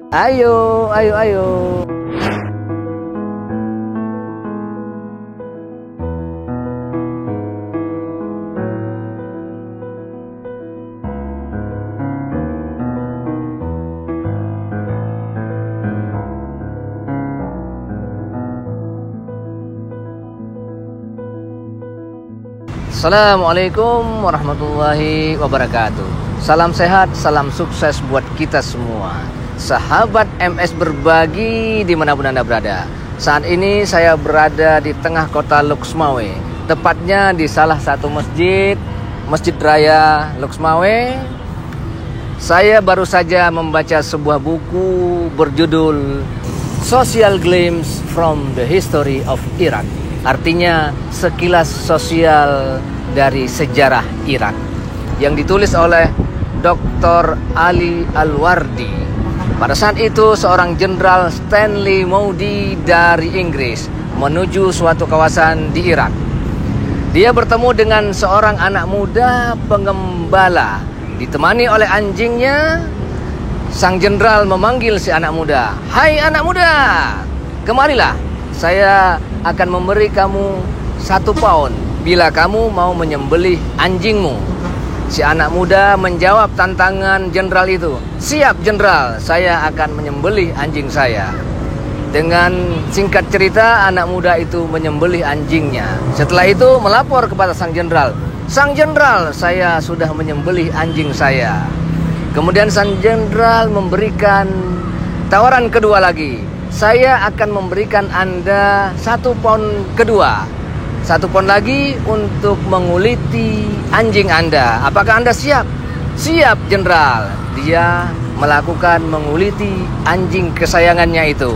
Ayo, ayo, ayo. Assalamualaikum warahmatullahi wabarakatuh. Salam sehat, salam sukses buat kita semua. Sahabat MS Berbagi dimanapun Anda berada. Saat ini saya berada di tengah kota Luxmawe, tepatnya di salah satu masjid, Masjid Raya Luxmawe. Saya baru saja membaca sebuah buku berjudul Social Glimpse from the History of Iraq. Artinya sekilas sosial dari sejarah Irak, yang ditulis oleh Dr. Ali Al-Wardi. Pada saat itu seorang Jenderal Stanley Moody dari Inggris menuju suatu kawasan di Irak. Dia bertemu dengan seorang anak muda pengembala ditemani oleh anjingnya. Sang jenderal memanggil si anak muda, "Hai anak muda, kemarilah. Saya akan memberi kamu 1 pound bila kamu mau menyembelih anjingmu." Si anak muda menjawab tantangan jenderal itu, "Siap jenderal, saya akan menyembelih anjing saya." Dengan singkat cerita, anak muda itu menyembelih anjingnya. Setelah itu melapor kepada sang jenderal, "Sang jenderal, saya sudah menyembelih anjing saya." Kemudian sang jenderal memberikan tawaran kedua lagi, "Saya akan memberikan Anda 1 pound kedua. 1 pound lagi untuk menguliti anjing Anda. Apakah Anda siap?" "Siap, jenderal." Dia melakukan menguliti anjing kesayangannya itu.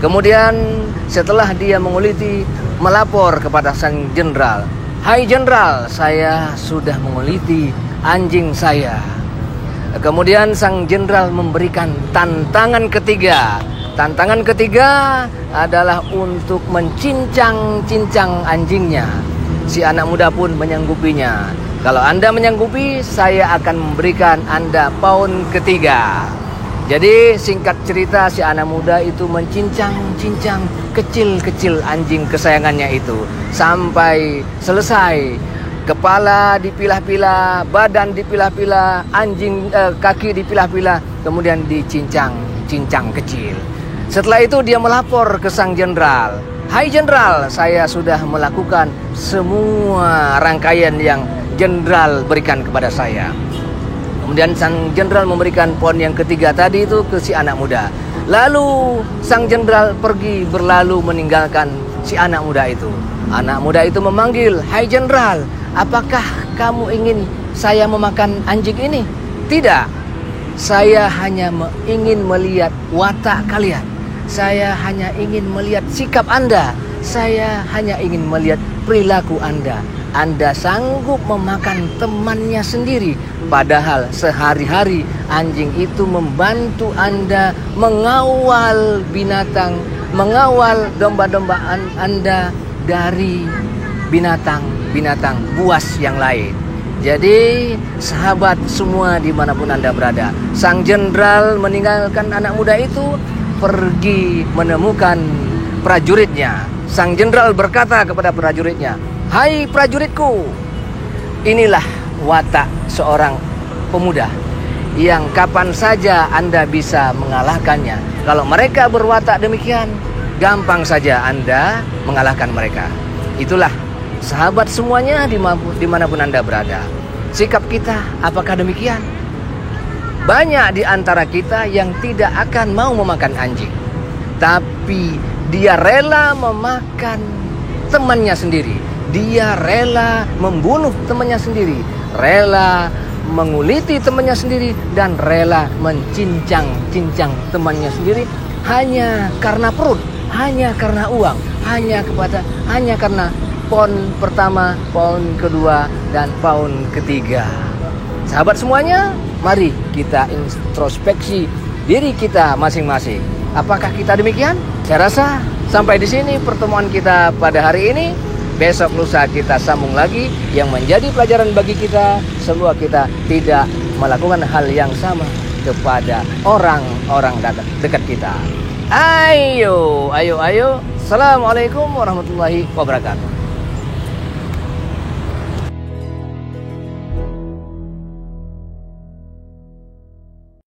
Kemudian setelah dia menguliti, melapor kepada sang jenderal, "Hai jenderal, saya sudah menguliti anjing saya." Kemudian sang jenderal memberikan tantangan ketiga. Tantangan ketiga adalah untuk mencincang-cincang anjingnya. Si anak muda pun menyanggupinya. "Kalau Anda menyanggupi, saya akan memberikan Anda pound ketiga." Jadi singkat cerita, si anak muda itu mencincang-cincang kecil-kecil anjing kesayangannya itu sampai selesai. Kepala dipilah-pilah, badan dipilah-pilah, kaki dipilah-pilah, kemudian dicincang-cincang kecil. Setelah itu dia melapor ke sang jenderal, "Hai jenderal, saya sudah melakukan semua rangkaian yang jenderal berikan kepada saya." Kemudian sang jenderal memberikan pound yang ketiga tadi itu ke si anak muda. Lalu sang jenderal pergi berlalu meninggalkan si anak muda itu. Anak muda itu memanggil, "Hai jenderal, apakah kamu ingin saya memakan anjing ini?" "Tidak, saya hanya ingin melihat watak kalian. Saya hanya ingin melihat sikap Anda. Saya hanya ingin melihat perilaku Anda. Anda sanggup memakan temannya sendiri, padahal sehari-hari anjing itu membantu Anda mengawal binatang, mengawal domba-domba Anda dari binatang-binatang buas yang lain." Jadi sahabat semua dimanapun Anda berada, sang jenderal meninggalkan anak muda itu, pergi menemukan prajuritnya. Sang jenderal berkata kepada prajuritnya, "Hai prajuritku, inilah watak seorang pemuda yang kapan saja Anda bisa mengalahkannya. Kalau mereka berwatak demikian, gampang saja Anda mengalahkan mereka." Itulah sahabat semuanya dimanapun Anda berada. Sikap kita apakah demikian? Banyak di antara kita yang tidak akan mau memakan anjing, tapi dia rela memakan temannya sendiri. Dia rela membunuh temannya sendiri, rela menguliti temannya sendiri, dan rela mencincang-cincang temannya sendiri hanya karena perut, hanya karena uang, hanya karena pound pertama, pound kedua, dan pound ketiga. Sahabat semuanya, mari kita introspeksi diri kita masing-masing. Apakah kita demikian? Saya rasa sampai di sini pertemuan kita pada hari ini. Besok lusa kita sambung lagi, yang menjadi pelajaran bagi kita semua, kita tidak melakukan hal yang sama kepada orang-orang dekat kita. Ayo. Assalamualaikum warahmatullahi wabarakatuh.